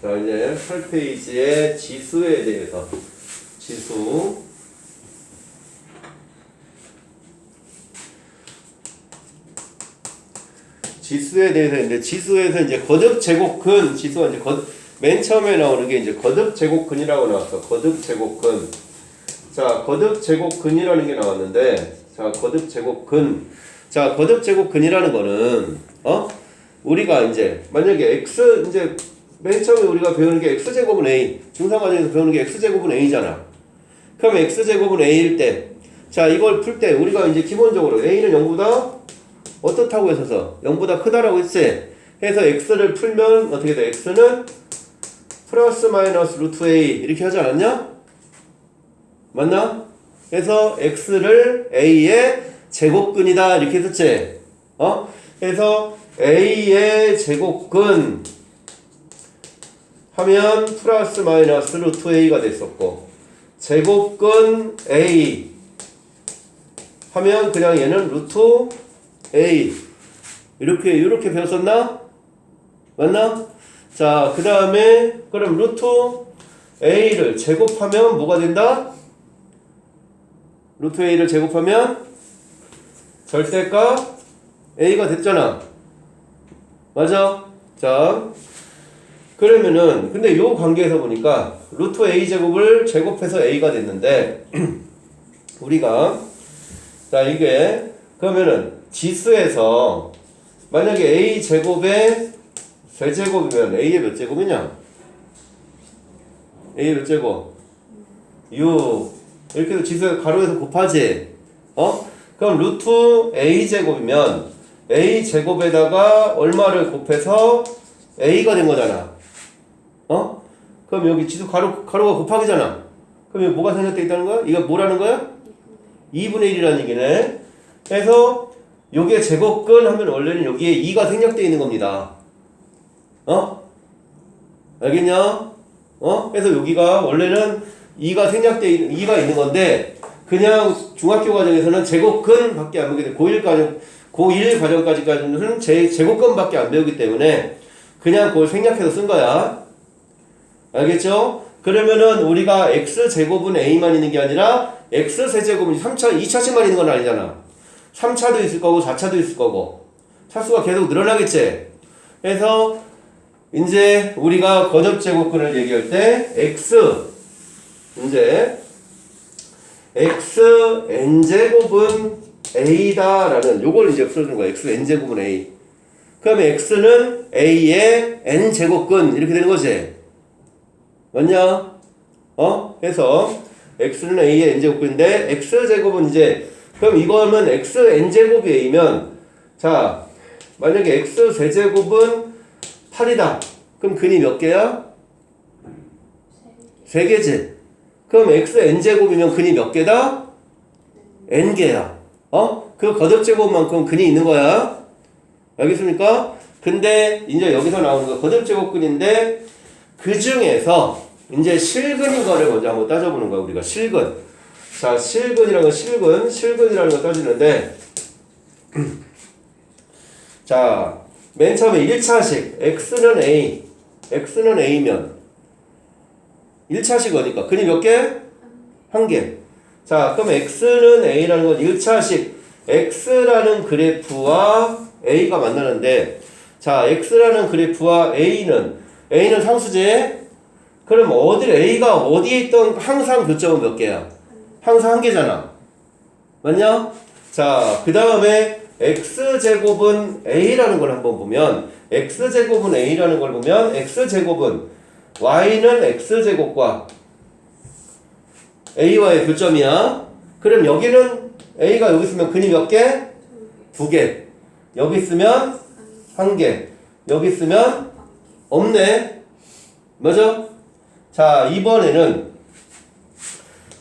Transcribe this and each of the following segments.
자, 이제 8페이지의 지수에 대해서. 지수. 지수에 대해서 이제 지수에서 이제 거듭 제곱근 지수가 이제 맨 처음에 나오는 게 이제 거듭 제곱근이라고 나왔어. 거듭 제곱근. 자, 거듭 제곱근이라는 게 나왔는데, 자, 거듭 제곱근. 자, 거듭 제곱근이라는 거는 우리가 이제 만약에 x 이제 맨 처음에 우리가 배우는 게 x제곱은 a, 중상과정에서 배우는 게 x제곱은 a잖아. 그럼 x제곱은 a일 때, 자, 이걸 풀 때 우리가 이제 기본적으로 a는 0보다 어떻다고 했어서 0보다 크다라고 했지. 해서 x를 풀면 어떻게 돼? x는 플러스 마이너스 루트 a 이렇게 하지 않았냐? 맞나? 그래서 x를 a의 제곱근이다 이렇게 했었지. 그래서 a의 제곱근 하면 플러스 마이너스 루트 a가 됐었고, 제곱근 a 하면 그냥 얘는 루트 a 이렇게 배웠었나? 맞나? 자, 그 다음에 그럼 루트 a를 제곱하면 뭐가 된다? 루트 a를 제곱하면 절대값 a가 됐잖아. 맞아? 자, 그러면은 근데 요 관계에서 보니까 루트 a 제곱을 제곱해서 a가 됐는데 우리가 자, 이게 그러면은 지수에서 만약에 a 제곱에 세제곱이면 a의 몇 제곱이냐? a의 몇 제곱? 6 이렇게 해서 지수에 가로에서 곱하지. 그럼 루트 a 제곱이면 a 제곱에다가 얼마를 곱해서 a가 된 거잖아. 그럼 여기 지수 가로가 곱하기잖아. 그럼 여기 뭐가 생략되어 있다는 거야? 이거 뭐라는 거야? 2분의 1이라는 얘기네. 그래서 요게 제곱근 하면 원래는 여기에 2가 생략되어 있는 겁니다. 알겠냐? 그래서 여기가 원래는 2가 있는 건데, 그냥 중학교 과정에서는 제곱근 밖에 안 배우게 돼. 고1 과정까지는 제곱근 밖에 안 배우기 때문에 그냥 그걸 생략해서 쓴 거야. 알겠죠? 그러면은 우리가 x제곱은 a만 있는 게 아니라 x세제곱은 2차씩만 있는 건 아니잖아. 3차도 있을 거고 4차도 있을 거고 차수가 계속 늘어나겠지. 그래서 이제 우리가 거듭제곱근을 얘기할 때 xn제곱은 a다라는 요걸 이제 풀어주는 거야. xn제곱은 a. 그러면 x는 a의 n제곱근 이렇게 되는 거지. 맞냐? 해서 x는 a의 n제곱근인데 x제곱은 이제 그럼 이거는 xn제곱이 a면, 자, 만약에 x세제곱은 8이다. 그럼 근이 몇 개야? 3개지. 그럼 xn제곱이면 근이 몇 개다? n개야. 그 거듭제곱만큼 근이 있는 거야. 알겠습니까? 근데 이제 여기서 나오는 거 거듭제곱근인데 그 중에서 이제 실근인 거를 먼저 한번 따져보는 거야. 우리가 실근. 자, 실근이라는 거 실근이라는 거 따지는데 자, 맨 처음에 1차식 x는 a면 1차식 어디까? 근이 몇 개? 1개. 자, 그럼 x는 a라는 건 1차식 x라는 그래프와 a가 만나는데, 자, x라는 그래프와 a는 상수제. 그럼 a가 어디에 있던 항상 교점은 몇 개야? 항상 1개잖아. 맞냐? 자, 그 다음에 x제곱은 a라는 걸 한번 보면, x제곱은 a라는 걸 보면 x제곱은 y는 x제곱과 a와의 교점이야. 그럼 여기는 a가 여기 있으면 근이 몇 개? 2개. 여기 있으면 1개. 여기 있으면 없네. 맞아? 자, 이번에는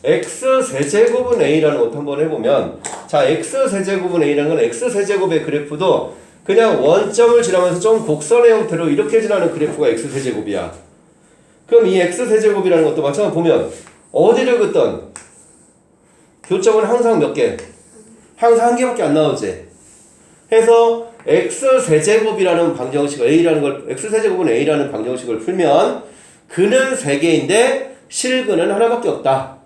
x세제곱은 a라는 것도 한번 해보면, 자, x세제곱은 a라는 건 x세제곱의 그래프도 그냥 원점을 지나면서 좀 곡선의 형태로 이렇게 지나는 그래프가 x세제곱이야. 그럼 이 x세제곱이라는 것도 마찬가지로 보면 어디를 긋던 교점은 항상 몇 개? 항상 1개밖에 안 나오지. 해서 x 세제곱이라는 방정식을 a라는 걸 x 세제곱은 a라는 방정식을 풀면 근은 3개인데 실근은 하나밖에 없다.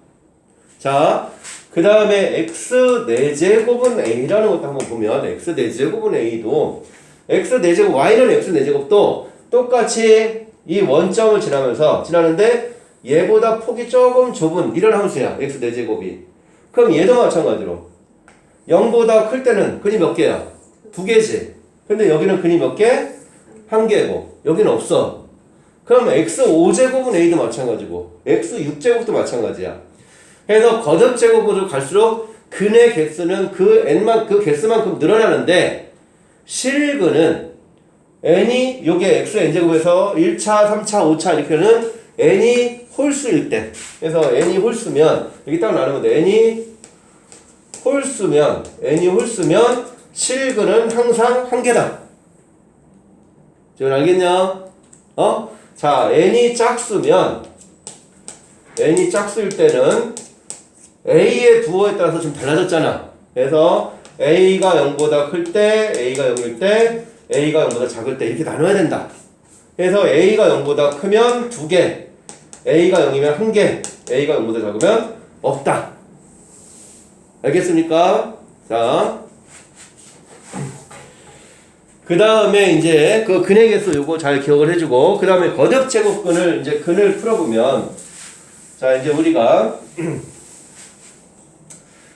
자, 그 다음에 x 4제곱은 a라는 것도 한번 보면 x 4제곱은 a도 x 4제곱 y는 x 4제곱도 똑같이 이 원점을 지나는데 얘보다 폭이 조금 좁은 이런 함수야. x 4제곱이. 그럼 얘도 마찬가지로 0보다 클 때는 근이 몇 개야? 2개지. 근데 여기는 근이 몇 개? 1개고 여기는 없어. 그럼 x 5제곱은 a도 마찬가지고 x 6제곱도 마찬가지야. 그래서 거듭제곱으로 갈수록 근의 개수는 그 개수만큼 늘어나는데 실근은 n이 요게 x n제곱에서 1차, 3차, 5차 이렇게는 n이 홀수일 때. 그래서 n이 홀수면 여기 딱 나누면 돼. n이 홀수면 실근은 항상 1개다. 지금 알겠냐? 자, n이 짝수일 때는 a의 부호에 따라서 좀 달라졌잖아. 그래서 a가 0보다 클 때, a가 0일 때, a가 0보다 작을 때 이렇게 나눠야 된다. 그래서 a가 0보다 크면 2개, a가 0이면 1개, a가 0보다 작으면 없다. 알겠습니까? 자, 그 다음에 이제 그 근의 개수 요거 잘 기억을 해주고, 그 다음에 거듭제곱근을 이제 근을 풀어보면, 자, 이제 우리가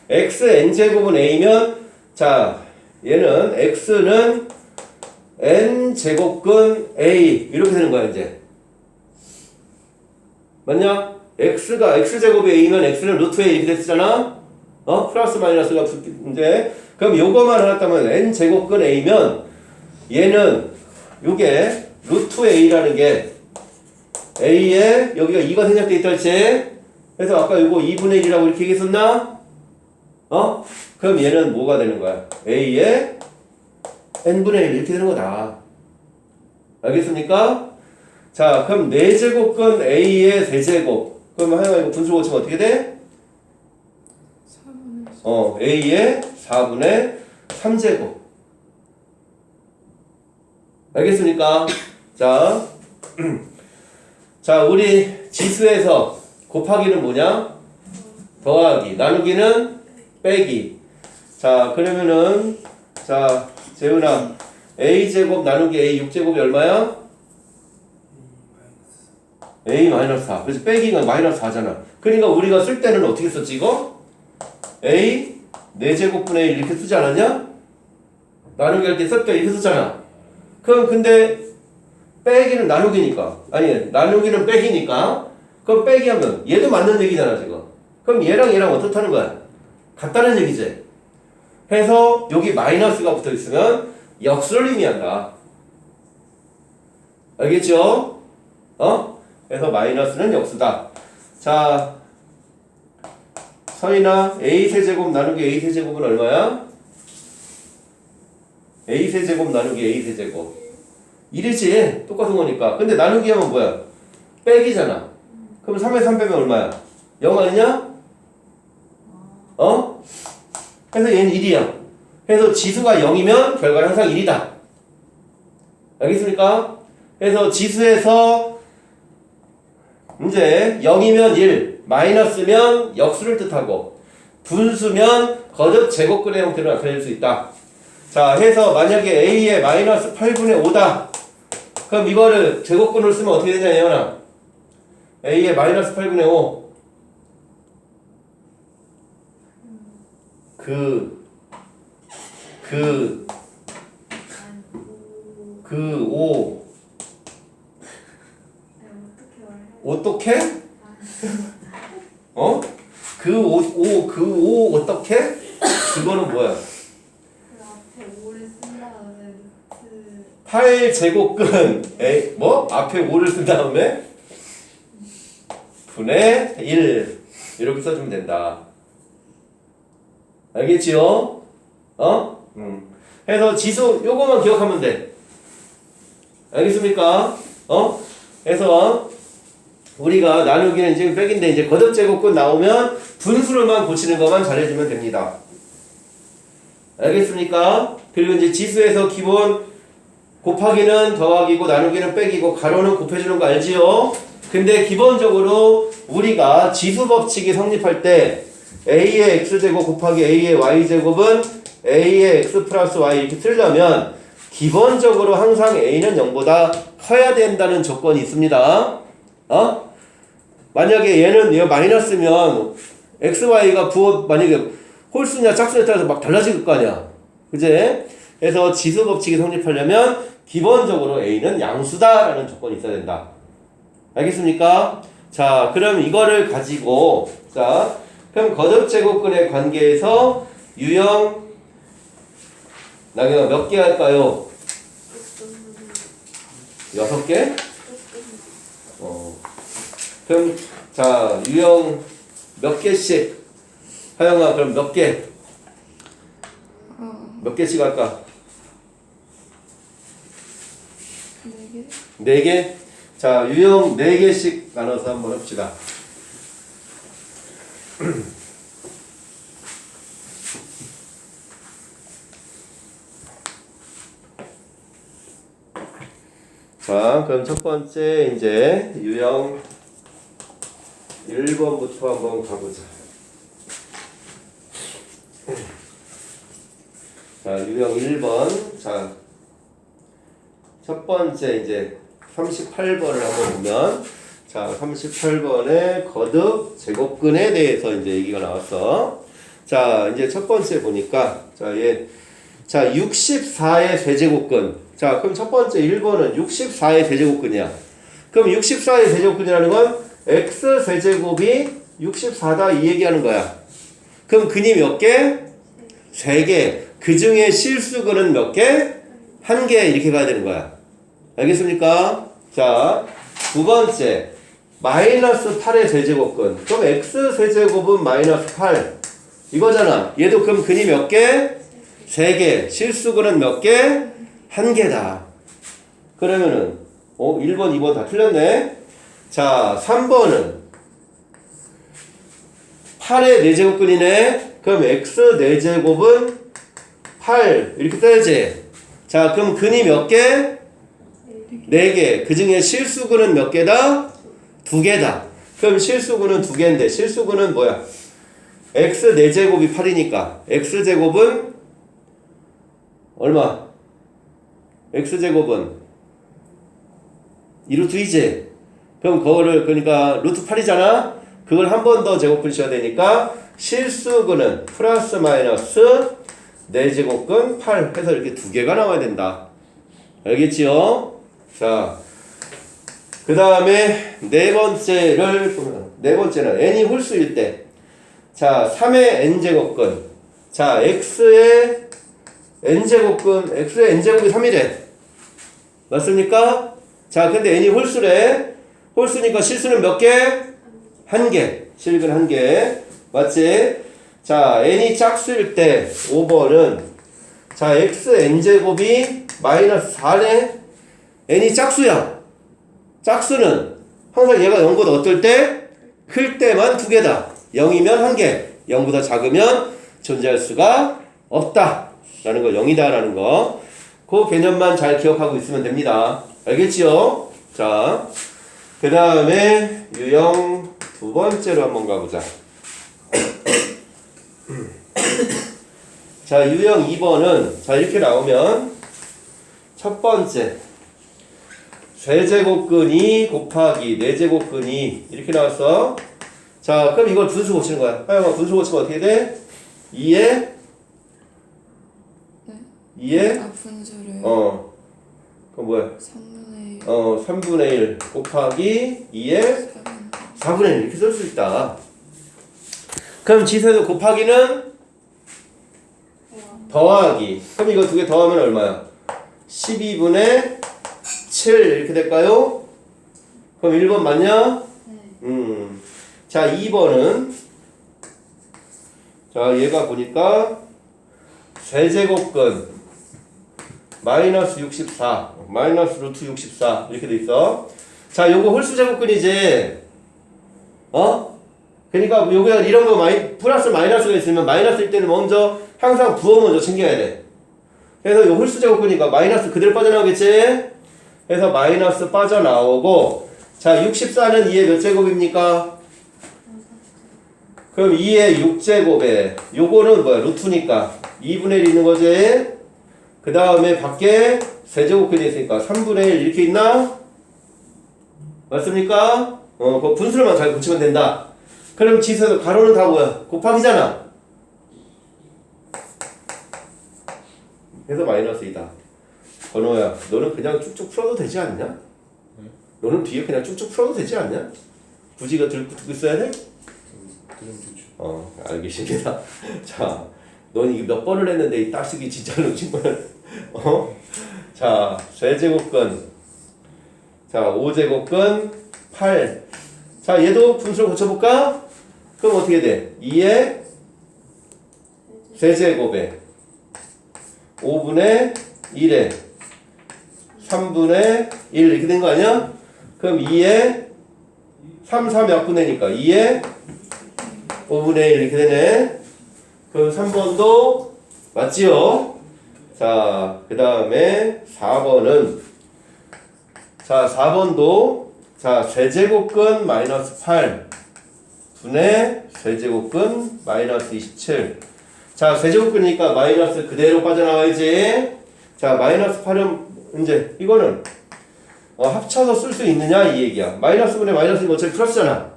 x n제곱은 a면, 자, 얘는 x는 n제곱근 a 이렇게 되는 거야 이제. 맞냐? x가 x제곱이 a면 x는 루트 a 이렇게 됐잖아. 플러스 마이너스가 이제 그럼 요거만 하나 따면 n제곱근 a면 얘는 요게 루트 a라는 게 a에 여기가 2가 생략돼 있다 했지. 그래서 아까 요거 2분의 1이라고 이렇게 얘기했었나? 그럼 얘는 뭐가 되는 거야? a에 n분의 1 이렇게 되는 거다. 알겠습니까? 자, 그럼 4제곱근 a의 세제곱. 그럼 하여간 이거 분수 고치면 어떻게 돼? 4분의 a의 4분의 3제곱. 알겠습니까? 자, 자, 우리 지수에서 곱하기는 뭐냐? 더하기. 나누기는 빼기. 자, 그러면은, 자, 재훈아, a제곱 나누기 a 6제곱이 얼마야? a-4. 그래서 빼기가 마이너스 4잖아. 그러니까 우리가 쓸 때는 어떻게 썼지, 이거? a 4제곱분의 1 이렇게 쓰지 않았냐? 나누기 할 때 쓸 때 이렇게 썼잖아. 그럼 근데 빼기는 나누기니까. 아니, 나누기는 빼기니까. 그럼 빼기 하면 얘도 맞는 얘기잖아, 지금. 그럼 얘랑 얘랑 어떻다는 거야? 같다는 얘기지. 해서 여기 마이너스가 붙어 있으면 역수를 의미한다. 알겠죠? 그래서 마이너스는 역수다. 자, 서인아, a세제곱 나누기 a세제곱은 얼마야? a세제곱 나누기 a세제곱 1이지. 똑같은 거니까. 근데 나누기 하면 뭐야? 빼기잖아. 그럼 3에 3 빼면 얼마야? 0 아니냐? 그래서 얘는 1이야. 그래서 지수가 0이면 결과는 항상 1이다. 알겠습니까? 그래서 지수에서 이제 0이면 1, 마이너스면 역수를 뜻하고 분수면 거듭 제곱근의 형태로 나타낼 수 있다. 자, 해서 만약에 a의 마이너스 8분의 5다. 그럼 이거를 제곱근으로 쓰면 어떻게 되냐, 예원아? a의 마이너스 8분의 5 5 어떻게? 그 5 어떻게? 그거는 뭐야? 그 앞에 5를 쓴 다음에 8제곱근 뭐? 앞에 5를 쓴 다음에 분의 1 이렇게 써주면 된다. 알겠지요? 해서 지수 요거만 기억하면 돼. 알겠습니까? 그래서 우리가 나누기는 지금 빼기인데 이제 거듭제곱근 나오면 분수를만 고치는 것만 잘해주면 됩니다. 알겠습니까? 그리고 이제 지수에서 기본 곱하기는 더하기고 나누기는 빼기고 가로는 곱해주는 거 알지요? 근데 기본적으로 우리가 지수 법칙이 성립할 때 a의 x제곱 곱하기 a의 y제곱은 a의 x 플러스 y 이렇게 쓰려면 기본적으로 항상 a는 0보다 커야 된다는 조건이 있습니다. 만약에 얘는 마이너스면 xy가 만약에 홀수냐 짝수냐에 따라서 막 달라질 거 아니야. 그제? 그래서 지수 법칙이 성립하려면 기본적으로 a는 양수다라는 조건이 있어야 된다. 알겠습니까? 자, 그럼 이거를 가지고 자, 그럼 거듭제곱근의 관계에서 유형 나경아 몇 개 할까요? 6개? 그럼 자, 유형 몇 개씩? 하영아 그럼 몇 개? 몇 개씩 할까? 4개? 4개? 자, 유형 4개씩 나눠서 한번 합시다. 자, 그럼 첫 번째 이제 유형 1번부터 한번 가보자. 자, 유형 1번. 자, 첫 번째 이제 38번을 한번 보면, 자, 38번의 거듭 제곱근에 대해서 이제 얘기가 나왔어. 자, 이제 첫 번째 보니까, 자, 64의 세제곱근. 자, 그럼 첫 번째 1번은 64의 세제곱근이야. 그럼 64의 세제곱근이라는 건 x 세제곱이 64다 이 얘기하는 거야. 그럼 근이 몇 개? 3개. 그 중에 실수근은 몇 개? 1개 이렇게 가야 되는 거야. 알겠습니까? 자, 두 번째 마이너스 8의 세제곱근. 그럼 x 세제곱은 마이너스 8 이거잖아. 얘도 그럼 근이 몇 개? 3개. 실수근은 몇 개? 1개다. 그러면은 1번, 2번 다 틀렸네. 자, 3번은 8의 4제곱근이네. 그럼 x 4제곱은 8 이렇게 써야지. 자, 그럼 근이 몇 개? 4개. 그 중에 실수근은 몇 개다? 2개다. 그럼 실수근은 2개인데 실수근은 뭐야? x 4제곱이 8이니까 x제곱은 얼마? x제곱은 2루트 2제. 그럼 그거를 그러니까 루트 8이잖아. 그걸 한 번 더 제곱근 씌워야 되니까 실수근은 플러스 마이너스 4제곱근 8 해서 이렇게 2개가 나와야 된다. 알겠지요? 자, 그 다음에 네 번째는 n이 홀수일 때. 자, 3의 n제곱근. 자, x의 n제곱근, x의 n제곱이 3이래. 맞습니까? 자, 근데 n이 홀수래. 홀수니까 실수는 몇 개? 1개. 실근 1개. 맞지? 자, n이 짝수일 때 5번은 자, x n제곱이 마이너스 4네. n이 짝수야. 짝수는 항상 얘가 0보다 어떨 때? 클 때만 2개다. 0이면 1개. 0보다 작으면 존재할 수가 없다. 라는 거, 0이다 라는 거. 그 개념만 잘 기억하고 있으면 됩니다. 알겠지요? 자, 그 다음에 유형 두 번째로 한번 가보자. 자, 유형 2번은 자, 이렇게 나오면 첫 번째 세제곱근이 곱하기 4제곱근이 이렇게 나왔어. 자, 그럼 이걸 분수 고치는 거야. 하영아, 분수 고치면 어떻게 돼? 2에 네? 2에 분수를 그럼 뭐야? 3분의 1 3분의 1 곱하기 2에 4분의 1 이렇게 쓸 수 있다. 그럼 지수에서 곱하기는 더하기. 그럼 이거 두 개 더하면 얼마야? 12분의 7 이렇게 될까요? 그럼 1번 맞냐? 네. 자, 2번은 자, 얘가 보니까 세제곱근 마이너스 64 마이너스 루트 64 이렇게 돼 있어. 자, 요거 홀수제곱근이지. 그러니까 요게 이런 거 플러스 마이너스가 있으면 마이너스일 때는 먼저 항상 부호 먼저 챙겨야 돼. 그래서 요 홀수 제곱근이니까 마이너스 그대로 빠져나오겠지? 그래서 마이너스 빠져나오고 자 64는 2의 몇 제곱입니까? 그럼 2의 6제곱에 요거는 뭐야? 루트니까 2분의 1 있는 거지? 그 다음에 밖에 세제곱근이 있으니까 3분의 1 이렇게 있나? 맞습니까? 그 분수를만 잘 붙이면 된다. 그럼 지수에서 가로는 다 뭐야? 곱하기잖아. 그래서 마이너스 2다. 건호야, 너는 그냥 쭉쭉 풀어도 되지 않냐? 너는 뒤에 그냥 쭉쭉 풀어도 되지 않냐? 굳이 이거 듣고 있어야 돼? 알겠습니다. 자, 넌 이게 몇 번을 했는데 이 따쓰기 진짜로 정말 자, 세제곱근 자, 5제곱근 8. 자, 얘도 분수를 고쳐볼까? 그럼 어떻게 돼? 2의 세제곱에 5분의 1에 3분의 1 이렇게 된 거 아니야? 그럼 2에 3, 4 몇 분의니까 2에 5분의 1 이렇게 되네. 그럼 3번도 맞지요? 자, 그 다음에 4번은 자, 4번도 자, 세제곱근 마이너스 8 분의 세제곱근 마이너스 27. 자, 세제곱근이니까 마이너스 그대로 빠져나와야지. 자, 마이너스 8은 이제 이거는 합쳐서 쓸 수 있느냐 이 얘기야. 마이너스 분의 마이너스는 어차피 플러스잖아.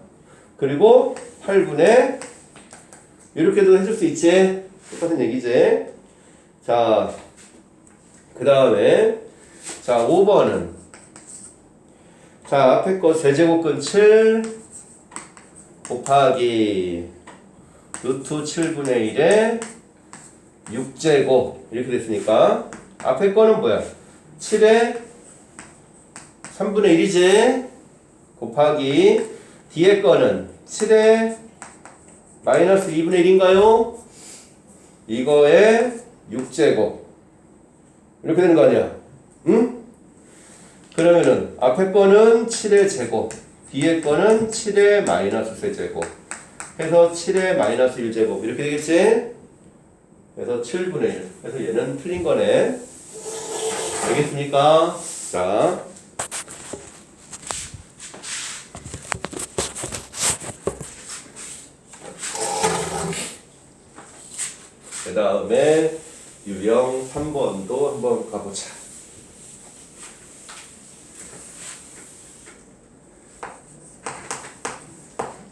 그리고 8분의 이렇게도 해줄 수 있지. 똑같은 얘기지. 자, 그 다음에 자 5번은 자 앞에 거 세제곱근 7 곱하기 루트 7분의 1에 6제곱 이렇게 됐으니까 앞에 거는 뭐야? 7에 3분의 1이지 곱하기 뒤에 거는 7에 마이너스 2분의 1인가요? 이거에 6제곱 이렇게 되는 거 아니야? 응? 그러면은 앞에 거는 7의 제곱 뒤에 거는 7의 마이너스 세제곱 해서 7의 마이너스 1제곱 이렇게 되겠지? 그래서 7분의 1 그래서 얘는 틀린 거네. 알겠습니까? 자 그 다음에 유형 3번도 한번 가보자.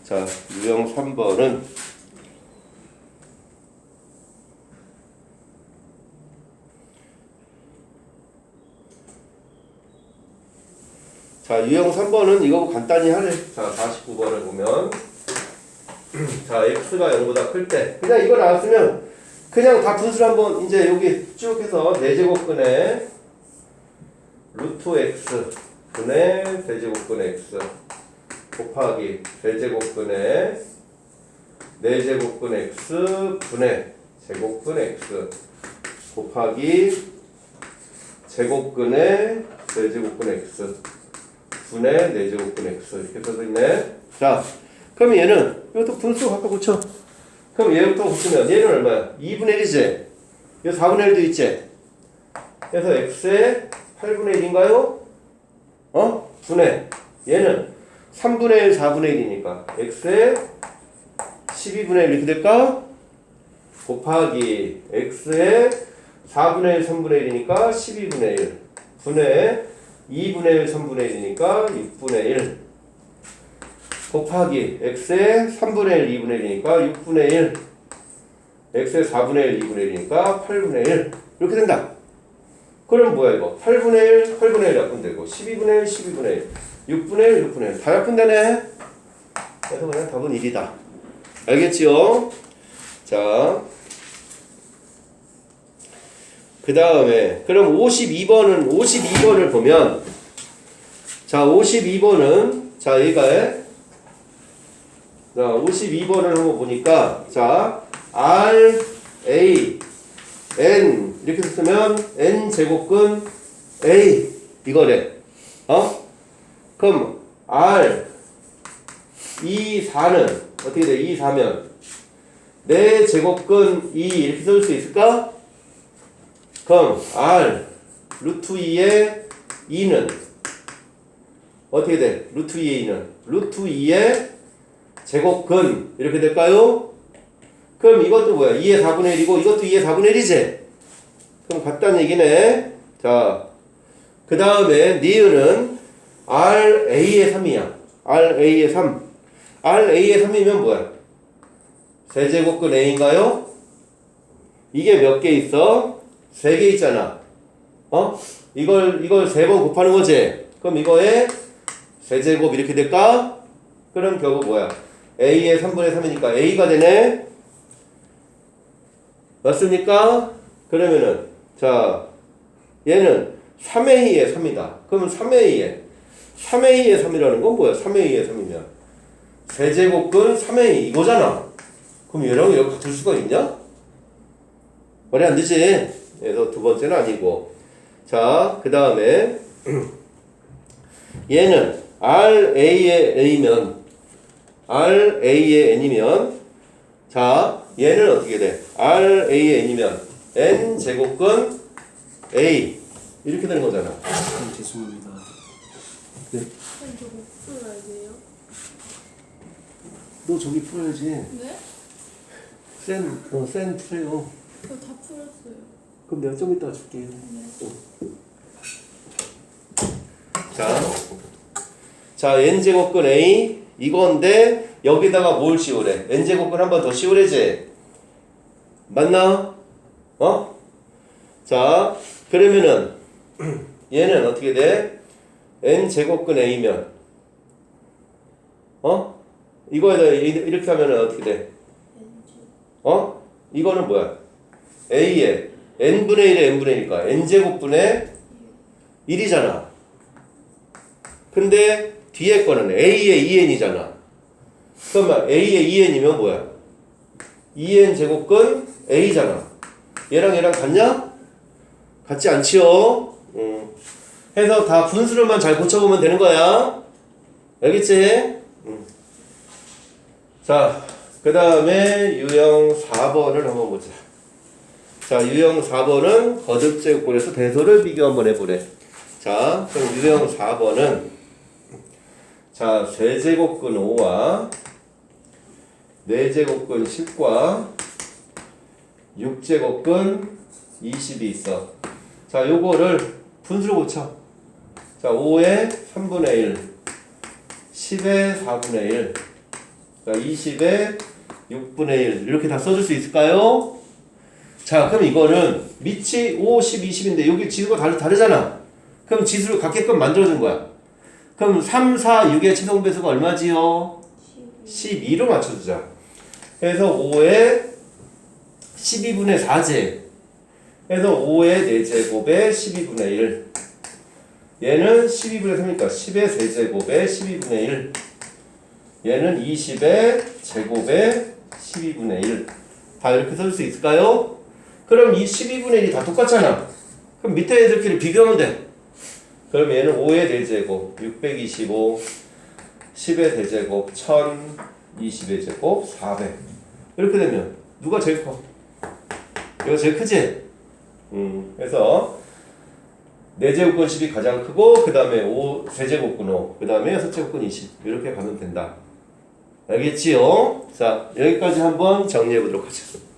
자, 유형 3번은 자, 유형 3번은 이거 간단히 하래. 자, 49번을 보면 자, x가 0보다 클 때 그냥 이거 나왔으면 그냥 다 분수를 한번 이제 여기 쭉 해서 4제곱근에 루트 x 분의 세제곱근 x 곱하기 세제곱근에 4제곱근 x 분의 제곱근 x 곱하기 제곱근에 세제곱근 x 분의 4제곱근 x 이렇게 써져 있네. 자, 그럼 얘는 이것도 분수 갖다 붙여. 그럼 얘부터 붙이면 얘는 얼마야? 2분의 1이지? 여기 4분의 1도 있지? 그래서 x의 8분의 1인가요? 분의 얘는 3분의 1, 4분의 1이니까 x의 12분의 1 이렇게 될까? 곱하기 x의 4분의 1, 3분의 1이니까 12분의 1 분의 2분의 1, 3분의 1이니까 6분의 1 곱하기 x의 3분의 1, 2분의 1이니까 6분의 1 x의 4분의 1, 2분의 1이니까 8분의 1 이렇게 된다. 그럼 뭐야 이거? 8분의 1, 8분의 1 약분되고 12분의 1, 12분의 1 6분의 1, 6분의 1 다 약분되네. 그래서 그냥 답은 1이다. 알겠지요? 자, 그 다음에 그럼 52번을 보면 자 52번은 자 얘가 자 52번을 한번 보니까 자 R A N 이렇게 쓰면 N 제곱근 A 이거래. 그럼 R 2, 4는 어떻게 돼? 2, 4면 4제곱근 2 이렇게 쓸 수 있을까? 그럼 R 루트 2의 2는 어떻게 돼? 루트 2의 2는 루트 2의 제곱근 이렇게 될까요? 그럼 이것도 뭐야? 2의 4분의 1이고 이것도 2의 4분의 1이지? 그럼 같다는 얘기네. 자, 그 다음에 니은은 RA의 3이야. RA의 3. RA의 3이면 뭐야? 세제곱근 A인가요? 이게 몇 개 있어? 3개 있잖아. 이걸 3번 곱하는 거지? 그럼 이거에 세제곱 이렇게 될까? 그럼 결국 뭐야? A의 3분의 3이니까 A가 되네? 맞습니까? 그러면은, 자, 얘는 3A 의 3이다. 그러면 3A에 3이라는 건 뭐야? 3A의 3이면. 세제곱근 3A 이거잖아. 그럼 얘랑 얘가 같을 수가 있냐? 말이 안 되지. 그래서 두 번째는 아니고. 자, 그 다음에 얘는 RA의 A면 RA의 N이면 자, 얘는 어떻게 돼? RA의 N이면 N제곱근 A 이렇게 되는 거잖아. 죄송합니다. 네? 저거 풀어야 돼요? 너 저기 풀어야지. 네? 센 풀어요. 저 다 풀었어요. 그럼 내가 좀 이따 줄게. 네. 자, n제곱근 A 이건데 여기다가 뭘 씌우래? n제곱근 한 번 더 씌우래지? 맞나? 자, 그러면은 얘는 어떻게 돼? n제곱근 A면 이거에다 이렇게 하면은 어떻게 돼? 이거는 뭐야? A에 n분의 1에 n분의 1이니까 n제곱분의 1이잖아. 근데 뒤에 거는 A의 2n이잖아. 그러면 A의 2n이면 뭐야? 2n 제곱근 A잖아. 얘랑 얘랑 같냐? 같지 않지요? 해서 다 분수를만 잘 고쳐보면 되는 거야. 알겠지? 자, 그 다음에 유형 4번을 한번 보자. 자, 유형 4번은 거듭제곱근에서 대소를 비교 한번 해보래. 자, 그럼 유형 4번은 자, 세제곱근 5와 4제곱근 10과 6제곱근 20이 있어. 자, 요거를 분수로 고쳐. 자, 5의 3분의 1, 10의 4분의 1, 자, 20의 6분의 1 이렇게 다 써줄 수 있을까요? 자, 그럼 이거는 밑이 5, 10, 20인데 여기 지수가 다르잖아. 그럼 지수를 갖게끔 만들어준 거야. 그럼 3, 4, 6의 최종 배수가 얼마지요? 12로 맞춰주자. 그래서 5의 12분의 4제. 그래서 5의 4제곱에 12분의 1. 얘는 12분의 3이니까 10의 세제곱에 12분의 1. 얘는 20의 제곱에 12분의 1. 다 이렇게 써줄 수 있을까요? 그럼 이 12분의 1이 다 똑같잖아. 그럼 밑에 애들끼리 비교하면 돼. 그럼 얘는 5의 4제곱 625, 10의 대제곱 1000, 20의 제곱 400. 이렇게 되면 누가 제일 커? 이거 제일 크지? 그래서 4제곱근 10이 가장 크고 그 다음에 3제곱근 5, 그 다음에 6제곱근 20 이렇게 가면 된다. 알겠지요? 자, 여기까지 한번 정리해 보도록 하죠.